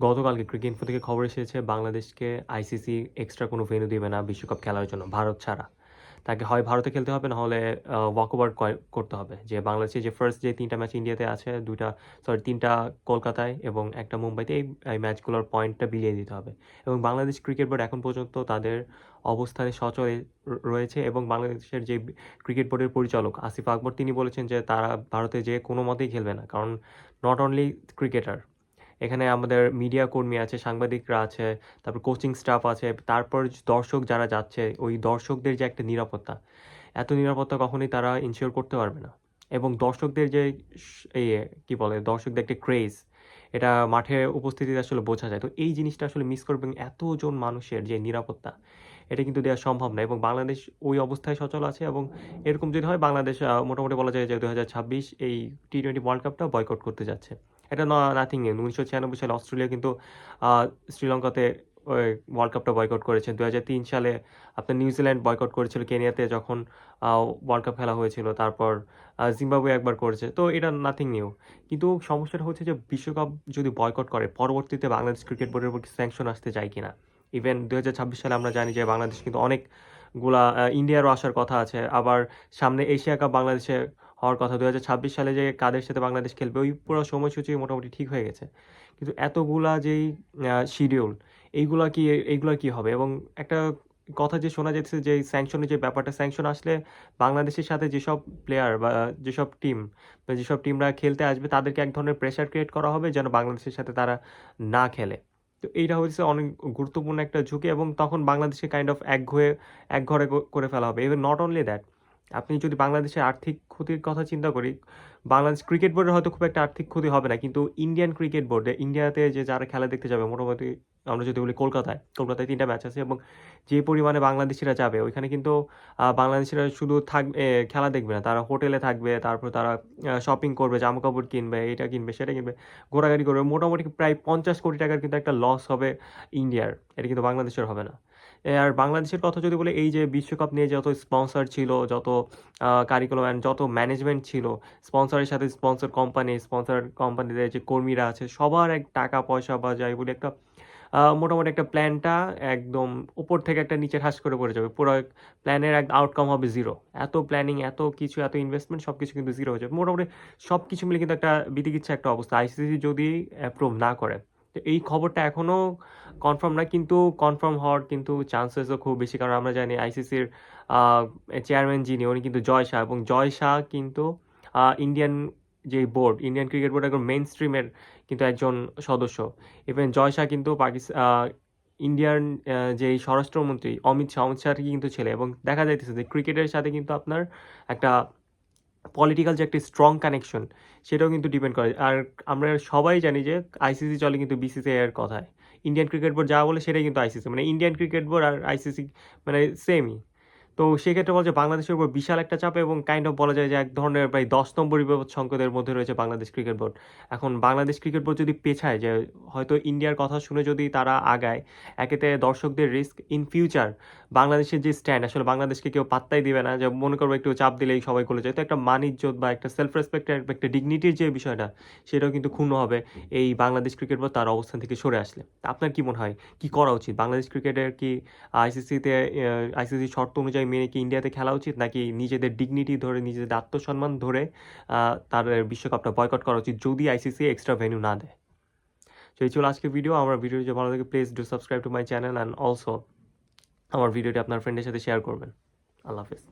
গতকালকে cricket info থেকে খবর এসেছে বাংলাদেশকে আইসিসি এক্সট্রা কোনো ভেন্যু দিবে না বিশ্বকাপ খেলার জন্য ভারত ছাড়া। তাকে হয় ভারতে খেলতে হবে, না হলে ওয়াক ওভার করতে হবে। যে বাংলাদেশে যে ফার্স্ট যে ৩টা ম্যাচ ইন্ডিয়াতে আছে, ৩টা কলকাতায় এবং একটা মুম্বাইতে, এই ম্যাচগুলোর পয়েন্টটা বিলিয়ে দিতে হবে। এবং বাংলাদেশ ক্রিকেট বোর্ড এখন পর্যন্ত তাদের অবস্থানে সচল রয়েছে, এবং বাংলাদেশের যে ক্রিকেট বোর্ডের পরিচালক আসিফ আকবর তিনি বলেছেন যে তারা ভারতে যেয়ে কোনো মতেই খেলবে না, কারণ নট অনলি ক্রিকেটার, এখানে আমাদের মিডিয়া কর্মী আছে, সাংবাদিকরা আছে, তারপর কোচিং স্টাফ আছে, তারপর দর্শক যারা যাচ্ছে ওই দর্শকদের যে একটা নিরাপত্তা, এত নিরাপত্তা কখনোই তারা ইনশিওর করতে পারবে না। এবং দর্শকদের যে এই কী বলে, দর্শকদের একটা ক্রেজ, এটা মাঠে উপস্থিতিতে আসলে বোঝা যায়। তো এই জিনিসটা আসলে মিস করবে, এবং এতজন মানুষের যে নিরাপত্তা, এটা কিন্তু দেওয়া সম্ভব না। এবং বাংলাদেশ ওই অবস্থায় সচল আছে, এবং এরকম যদি হয় বাংলাদেশ মোটামুটি বলা যায় যে 2026 এই টি-20 ওয়ার্ল্ড কাপটা বয়কট করতে যাচ্ছে। এটা নাথিং নিউ। 1996 সালে অস্ট্রেলিয়া কিন্তু শ্রীলঙ্কাতে ওই ওয়ার্ল্ড কাপটা বয়কট করেছে। 2003 সালে আপনার নিউজিল্যান্ড বয়কট করেছিল কেনিয়াতে যখন ওয়ার্ল্ড কাপ খেলা হয়েছিল। তারপর জিম্বাবুয়ে একবার করেছে। তো এটা নাথিং নিউ। কিন্তু সমস্যাটা হচ্ছে যে বিশ্বকাপ যদি বয়কট করে, পরবর্তীতে বাংলাদেশ ক্রিকেট বোর্ডের উপর স্যাংশন আসতে যায় কিনা? ইভেন 2026 সালে আমরা জানি যে বাংলাদেশ কিন্তু অনেকগুলা ইন্ডিয়ারও আসার কথা আছে। আবার সামনে এশিয়া কাপ বাংলাদেশে হওয়ার কথা। 2026 সালে যে কাদের সাথে বাংলাদেশ খেলবে, ওই পুরো সময়সূচি মোটামুটি ঠিক হয়ে গেছে। কিন্তু এতগুলা যেই শিডিউল, এইগুলা কি হবে? এবং একটা কথা যে শোনা যাচ্ছে যে স্যাংশনের যে ব্যাপারটা, স্যাংশন আসলে বাংলাদেশের সাথে যেসব প্লেয়ার বা যেসব টিম বা যেসব টিমরা খেলতে আসবে তাদেরকে এক ধরনের প্রেশার ক্রিয়েট করা হবে যেন বাংলাদেশের সাথে তারা না খেলে। তো এইটা হচ্ছে অনেক গুরুত্বপূর্ণ একটা ঝুঁকি, এবং তখন বাংলাদেশকে কাইন্ড অফ একঘরে করে ফেলা হবে। ইভেন নট অনলি দ্যাট, আপনি যদি বাংলাদেশের আর্থিক ক্ষতির কথা চিন্তা করি, বাংলাদেশ ক্রিকেট বোর্ডের হয়তো খুব একটা আর্থিক ক্ষতি হবে না, কিন্তু ইন্ডিয়ান ক্রিকেট বোর্ডে, ইন্ডিয়াতে যে যারা খেলা দেখতে যাবে, মোটামুটি আমরা যদি বলি কলকাতায় ৩টা ম্যাচ আছে, এবং যে পরিমাণে বাংলাদেশিরা যাবে ওইখানে কিন্তু বাংলাদেশিরা শুধু খেলা দেখবে না, তারা হোটেলে থাকবে, তারপর তারা শপিং করবে, জামাকাপড় কিনবে, এটা কিনবে, সেটা কিনবে, ঘোরাঘুরি করবে। মোটামুটি প্রায় 50 কোটি টাকার কিন্তু একটা লস হবে ইন্ডিয়ার। এটা কিন্তু বাংলাদেশের হবে না। আর বাংলাদেশের কথা যদি বলি, এই যে বিশ্বকাপ নিয়ে যত স্পন্সর ছিল, যত কারিকুলাম অ্যান্ড যত ম্যানেজমেন্ট ছিল, স্পন্সরের সাথে স্পন্সর কোম্পানিদের যে কর্মীরা আছে, সবার এক টাকা পয়সা বা যাই বলি একটা মোটামুটি একটা প্ল্যানটা একদম উপর থেকে একটা নিচে ঠাস করে পড়ে যাবে। পুরো প্ল্যানের এক আউটকাম হবে 0। এত প্ল্যানিং, এত কিছু, এত ইনভেস্টমেন্ট সবকিছু কিন্তু 0 হয়ে যাবে। মোটামুটি সবকিছু মিলে কিন্তু একটা বিতিকিচ্ছা একটা অবস্থা, আইসিসি যদি অ্যাপ্রুভ না করে। তো এই খবরটা এখনো কনফার্ম না, কিন্তু কনফার্ম হওয়ার কিন্তু চান্সেসও খুব বেশি। কারণ আমরা জানি আইসিসির চেয়ারম্যান যিনি, উনি কিন্তু জয় শাহ, এবং জয় শাহ কিন্তু ইন্ডিয়ান যে বোর্ড, ইন্ডিয়ান ক্রিকেট বোর্ড একদম মেইন স্ট্রিমের কিন্তু একজন সদস্য। ইভেন জয় শাহ কিন্তু ইন্ডিয়ান যেই স্বরাষ্ট্রমন্ত্রী অমিত শাহর কিন্তু ছেলে, এবং দেখা যাইতেছে যে ক্রিকেটের সাথে কিন্তু আপনার একটা পলিটিক্যাল যে একটা স্ট্রং কানেকশন, সেটাও কিন্তু ডিপেন্ড করে। আর আমরা সবাই জানি যে আইসিসি চলে কিন্তু বিসিসিআই এর কথায়। ইন্ডিয়ান ক্রিকেট বোর্ড যা বলে সেটাই কিন্তু আইসিসি, মানে ইন্ডিয়ান ক্রিকেট বোর্ড আর আইসিসি মানে সেমই। তো সেক্ষেত্রে বলা যায় বাংলাদেশের উপর বিশাল একটা চাপ, এবং কাইন্ড অফ বলা যায় যে এক ধরনের প্রায় 10 নম্বর বিপদ সংকেতের মধ্যে রয়েছে বাংলাদেশ ক্রিকেট বোর্ড। এখন বাংলাদেশ ক্রিকেট বোর্ড যদি পেছায়, যে হয়তো ইন্ডিয়ার কথা শুনে যদি তারা আগায়, একেতে দর্শকদের রিস্ক, ইন ফিউচার বাংলাদেশের যে স্ট্যান্ড, আসলে বাংলাদেশকে কেউ পাত্তাই দিবে না, যে মনে করবো একটু চাপ দিলেই সবাই চলে যায়। তো একটা মান ইজ্জত বা একটা সেলফ রেসপেক্টের একটা ডিগনিটির যে বিষয়টা, সেটাও কিন্তু ক্ষুণ্ণ হবে এই বাংলাদেশ ক্রিকেট বোর্ড তার অবস্থান থেকে সরে আসলে। আপনার কি মনে হয়, কি করা উচিত? বাংলাদেশ ক্রিকেটের কি আইসিসির শর্ত অনুযায়ী মেনে কি ইন্ডিয়াতে খেলা উচিত, নাকি নিজেদের ডিগনিটি ধরে, নিজেদের আত্মসম্মান ধরে তাদের বিশ্বকাপটা বয়কট করা উচিত যদি আইসিসি এক্সট্রা ভেন্যু না দেয়? তো এই ছিল আজকের ভিডিও। আমার ভিডিও যদি ভালো লাগে, please do subscribe to my channel, and also আমার ভিডিওটি আপনার ফ্রেন্ডের সাথে শেয়ার করবেন। আল্লাহ হাফেজ।